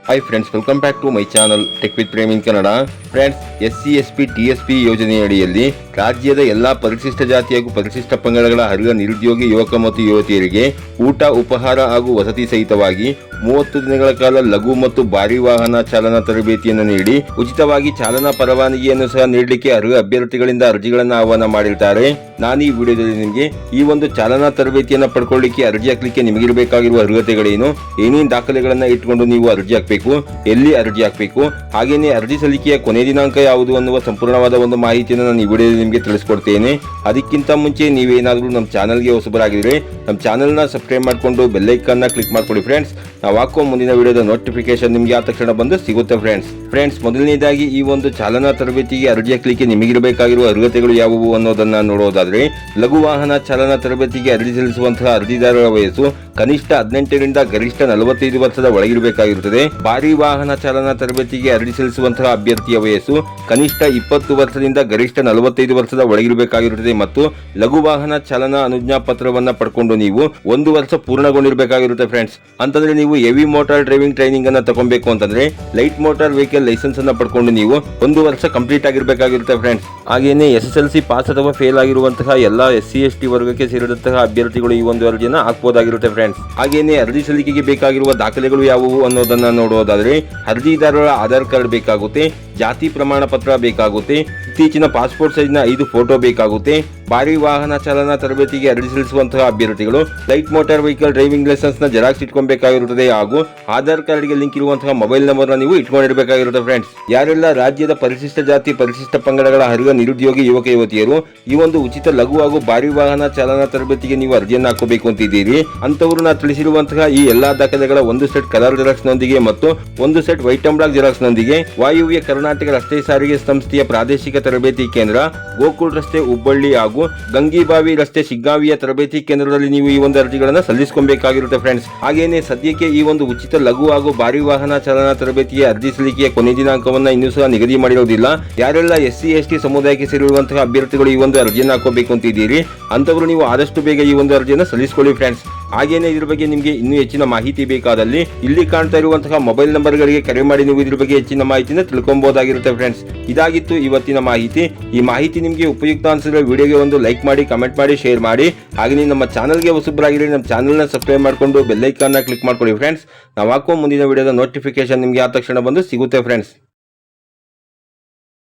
Hi friends, welcome back to my channel tech with Prem in Kannada. Friends, SC/SP TSP ಯೋಜನೆಯಡಿಯಲ್ಲಿ ರಾಜ್ಯದ ಎಲ್ಲಾ ಪರಿಶಿಷ್ಟ ಜಾತಿ ಹಾಗೂ ಪರಿಶಿಷ್ಟ ಪಂಗಡಗಳ ಅರ್ಹ ನಿರುದ್ಯೋಗಿ ಯುವಕ ಮತ್ತು ಯುವತಿಯರಿಗೆ ಊಟ, ಉಪಹಾರ ಹಾಗೂ ವಸತಿ ಸಹಿತವಾಗಿ 30 ದಿನಗಳ ಕಾಲ ಲಘು ಮತ್ತು ಭಾರಿ ವಾಹನ ಚಾಲನಾ ತರಬೇತಿಯನ್ನು ನೀಡಿ ಉಚಿತವಾಗಿ ಚಾಲನಾ ಪರವಾನಗಿಯನ್ನು ಸಹ ನೀಡಲಿಕ್ಕೆ ಅರ್ಹ ಅಭ್ಯರ್ಥಿಗಳಿಂದ ಅರ್ಜಿಗಳನ್ನು ಆಹ್ವಾನ ಮಾಡಿರ್ತಾರೆ. ನಾನು ಈ ವಿಡಿಯೋದಲ್ಲಿ ನಿಮಗೆ ಈ ಒಂದು ಚಾಲನಾ ತರಬೇತಿಯನ್ನು ಪಡ್ಕೊಳ್ಳಿಕ್ಕೆ ಅರ್ಜಿ ಹಾಕ್ಲಿಕ್ಕೆ ನಿಮಗಿರಬೇಕಾಗಿರುವ ಅರ್ಹತೆಗಳೇನು, ಏನೇನು ದಾಖಲೆಗಳನ್ನ ಇಟ್ಕೊಂಡು ನೀವು ಅರ್ಜಿ ಹಾಕಬೇಕು, ಎಲ್ಲಿ ಅರ್ಜಿ ಹಾಕಬೇಕು, ಹಾಗೇನೆ ಅರ್ಜಿ ಸಲ್ಲಿಕೆಯ ಕೊನೆ ದಿನಾಂಕ ಯಾವುದು ಅನ್ನುವ ಸಂಪೂರ್ಣವಾದ ಒಂದು ಮಾಹಿತಿಯನ್ನು ನಾನು ಈ ವಿಡಿಯೋದಲ್ಲಿ ನಿಮಗೆ ತಿಳಿಸ್ಕೊಡ್ತೇನೆ. ಅದಕ್ಕಿಂತ ಮುಂಚೆ ನೀವೇನಾದರೂ ನಮ್ಮ ಚಾನಲ್ಗೆ ಹೊಸಬರಾಗಿದ್ರೆ ನಮ್ಮ ಚಾನಲ್ನ ಸಬ್ಸ್ಕ್ರೈಬ್ ಮಾಡಿಕೊಂಡು ಬೆಲ್ ಐಕಾನ್ನ ಕ್ಲಿಕ್ ಮಾಡ್ಕೊಳ್ಳಿ ಫ್ರೆಂಡ್ಸ್. ನಾವು ಹಾಕೋ ಮುಂದಿನ ವಿಡಿಯೋದ ನೋಟಿಫಿಕೇಶನ್ ನಿಮಗೆ ಆ ತಕ್ಷಣ ಬಂದು ಸಿಗುತ್ತೆ ಫ್ರೆಂಡ್ಸ್. ಮೊದಲನೇದಾಗಿ ಈ ಒಂದು ಚಾಲನಾ ತರಬೇತಿಗೆ ಅರ್ಜಿ ಹಾಕಲಿಕ್ಕೆ ನಿಮಗಿರಬೇಕಾಗಿರುವ ಅರ್ಹತೆಗಳು ಯಾವುವು ಅನ್ನೋದನ್ನ ನೋಡೋದಾದ್ರೆ, ಲಘು ವಾಹನ ಚಾಲನಾ ತರಬೇತಿಗೆ ಅರ್ಜಿ ಸಲ್ಲಿಸುವಂತಹ ಅರ್ಜಿದಾರರ ವಯಸ್ಸು ಕನಿಷ್ಠ 18 ರಿಂದ ಗರಿಷ್ಠ 45 ವರ್ಷದ ಒಳಗಿರಬೇಕಾಗಿರುತ್ತದೆ. ಭಾರಿ ವಾಹನ ಚಾಲನಾ ತರಬೇತಿಗೆ ಅರ್ಜಿ ಸಲ್ಲಿಸುವಂತಹ ಅಭ್ಯರ್ಥಿಯ ವಯಸ್ಸು ಕನಿಷ್ಠ 20 ವರ್ಷದಿಂದ ಗರಿಷ್ಠ 45 ವರ್ಷದ ಒಳಗಿರಬೇಕಾಗಿರುತ್ತದೆ ಮತ್ತು ಲಘು ವಾಹನ ಚಾಲನಾ ಅನುಜ್ಞಾ ಪತ್ರವನ್ನ ಪಡ್ಕೊಂಡು ನೀವು 1 ವರ್ಷ ಪೂರ್ಣಗೊಂಡಿರಬೇಕಾಗಿರುತ್ತೆ ಫ್ರೆಂಡ್ಸ್. ಅಂತಂದ್ರೆ ನೀವು ಹೆವಿ ಮೋಟಾರ್ ಡ್ರೈವಿಂಗ್ ಟ್ರೈನಿಂಗ್ ಅನ್ನ ತಗೊಬೇಕು ಅಂತಂದ್ರೆ ಲೈಟ್ ಮೋಟಾರ್ ವೆಹಿಕಲ್ ಲೈಸೆನ್ಸ್ ಅನ್ನ ಪಡ್ಕೊಂಡು ನೀವು 1 ವರ್ಷ ಕಂಪ್ಲೀಟ್ ಆಗಿರಬೇಕಾಗಿರುತ್ತೆ ಫ್ರೆಂಡ್ಸ್. ಹಾಗೇನೆ SSLC ಪಾಸ್ ಅಥವಾ ಫೇಲ್ ಆಗಿರುವಂತಹ ಎಲ್ಲಾ SC/ST ವರ್ಗಕ್ಕೆ ಸೇರಿದಂತಹ ಅಭ್ಯರ್ಥಿಗಳು ಈ ಒಂದು ಅರ್ಜಿಯನ್ನು ಹಾಕಬಹುದಾಗಿರುತ್ತೆ ಫ್ರೆಂಡ್ಸ್. ಹಾಗೇನೆ ಅರ್ಜಿ ಸಲ್ಲಿಕೆಗೆ ಬೇಕಾಗಿರುವ ದಾಖಲೆಗಳು ಯಾವುವು ಅನ್ನೋದನ್ನ ನೋಡೋದಾದ್ರೆ, ಅರ್ಜಿದಾರರ ಆಧಾರ್ ಕಾರ್ಡ್ ಬೇಕಾಗುತ್ತೆ, ಜಾತಿ ಪ್ರಮಾಣ ಪತ್ರ ಬೇಕಾಗುತ್ತೆ, ಇತ್ತೀಚಿನ ಪಾಸ್ಪೋರ್ಟ್ ಸೈಜ್ನ 5 ಫೋಟೋ ಬೇಕಾಗುತ್ತೆ. ಭಾರಿ ವಾಹನ ಚಾಲನಾ ತರಬೇತಿಗೆ ಅರ್ಜಿ ಸಲ್ಲಿಸುವಂತಹ ಅಭ್ಯರ್ಥಿಗಳು light motor vehicle driving licence ನ ಜೆರಾಕ್ಸ್ ಇಟ್ಕೊಬೇಕಾಗಿರುತ್ತದೆ ಹಾಗೂ ಆಧಾರ್ ಕಾರ್ಡ್ ಗೆ ಲಿಂಕ್ ಇರುವಂತಹ ಮೊಬೈಲ್ ನಂಬರ್ ನ ನೀವು ಇಟ್ಕೊಂಡಿರಬೇಕಾಗಿರುತ್ತೆ ಫ್ರೆಂಡ್ಸ್. ಯಾರೆಲ್ಲ ರಾಜ್ಯದ ಪರಿಶಿಷ್ಟ ಜಾತಿ ಪರಿಶಿಷ್ಟ ಪಂಗಡಗಳ ಅರ್ಹ ನಿರುದ್ಯೋಗಿ ಯುವಕ ಯುವತಿಯರು ಈ ಒಂದು ಉಚಿತ ಲಘು ಹಾಗೂ ಭಾರಿ ವಾಹನ ಚಾಲನಾ ತರಬೇತಿಗೆ ನೀವು ಅರ್ಜಿಯನ್ನು ಹಾಕಬೇಕು ಅಂತಿದ್ದೀರಿ ಅಂತವರು ನಾ ತಿಳಿಸಿರುವಂತಹ ಈ ಎಲ್ಲಾ ದಾಖಲೆಗಳ ಒಂದು ಸೆಟ್ ಕಲರ್ ಜೆರಾಕ್ಸ್ ನೊಂದಿಗೆ ಮತ್ತು ಒಂದು set white and black xerox ನೊಂದಿಗೆ ವಾಯುವ್ಯ ಕರ್ನಾಟಕ ರಸ್ತೆ ಸಾರಿಗೆ ಸಂಸ್ಥೆಯ ಪ್ರಾದೇಶಿಕ ತರಬೇತಿ ಕೇಂದ್ರ ಗೋಕುಲ್ ರಸ್ತೆ ಹುಬ್ಬಳ್ಳಿ ಹಾಗೂ ಗಂಗಿಬಾವಿ ರಸ್ತೆ ಶಿಗ್ಗಾವಿಯ ತರಬೇತಿ ಕೇಂದ್ರದಲ್ಲಿ ನೀವು ಈ ಒಂದು ಅರ್ಜಿಗಳನ್ನು ಸಲ್ಲಿಸಬೇಕಾಗಿರುತ್ತೆ ಫ್ರೆಂಡ್ಸ್. ಹಾಗೇನೆ ಸದ್ಯಕ್ಕೆ ಈ ಒಂದು ಉಚಿತ ಲಘು ಹಾಗೂ ಭಾರಿ ವಾಹನ ಚಾಲನಾ ತರಬೇತಿಯ ಅರ್ಜಿ ಸಲ್ಲಿಕೆಯ ಕೊನೆ ದಿನಾಂಕವನ್ನ ಇನ್ನೂ ಸಹ ನಿಗದಿ ಮಾಡಿರೋದಿಲ್ಲ. ಯಾರೆಲ್ಲ SC/ST ಸಮುದಾಯಕ್ಕೆ ಸೇರಿರುವಂತಹ ಅಭ್ಯರ್ಥಿಗಳು ಈ ಒಂದು ಅರ್ಜಿಯನ್ನು ಹಾಕೋಬೇಕು ಅಂತಿದ್ದೀರಿ ಅಂತವರು ನೀವು ಆದಷ್ಟು ಬೇಗ ಈ ಒಂದು ಅರ್ಜಿಯನ್ನು ಸಲ್ಲಿಸಿಕೊಳ್ಳಿ ಫ್ರೆಂಡ್ಸ್. ಹಾಗೇನೆ ಇದ್ರ ಬಗ್ಗೆ ನಿಮಗೆ ಇನ್ನೂ ಹೆಚ್ಚಿನ ಮಾಹಿತಿ ಬೇಕಾದಲ್ಲಿ ಇಲ್ಲಿ ಕಾಣ್ತಾ ಇರುವಂತಹ ಮೊಬೈಲ್ ನಂಬರ್ಗಳಿಗೆ ಕರೆ ಮಾಡಿ ನೀವು ಇದ್ರ ಬಗ್ಗೆ ಹೆಚ್ಚಿನ ಮಾಹಿತಿನ ತಿಳ್ಕೊಬಹುದಾಗಿರುತ್ತೆ ಫ್ರೆಂಡ್ಸ್. ಇದಾಗಿತ್ತು ಇವತ್ತಿನ ಮಾಹಿತಿ. ಈ ಮಾಹಿತಿ ನಿಮಗೆ ಉಪಯುಕ್ತ ಅನಿಸಿದ್ರೆ ವಿಡಿಯೋಗೆ ಒಂದು ಲೈಕ್ ಮಾಡಿ, ಕಮೆಂಟ್ ಮಾಡಿ, ಶೇರ್ ಮಾಡಿ. ಹಾಗೆ ನಮ್ಮ ಚಾನಲ್ಗೆ ಹೊಸಬರಾಗಿದ್ರೆ ನಮ್ಮ ಚಾನಲ್ನ ಸಬ್ಸ್ಕ್ರೈಬ್ ಮಾಡಿಕೊಂಡು ಬೆಲ್ ಐಕಾನ್ನ ಕ್ಲಿಕ್ ಮಾಡ್ಕೊಳ್ಳಿ ಫ್ರೆಂಡ್ಸ್. ನಾವು ಹಾಕೋ ಮುಂದಿನ ವಿಡಿಯೋದ ನೋಟಿಫಿಕೇಶನ್ ನಿಮಗೆ ಆ ತಕ್ಷಣ ಬಂದು ಸಿಗುತ್ತೆ ಫ್ರೆಂಡ್ಸ್.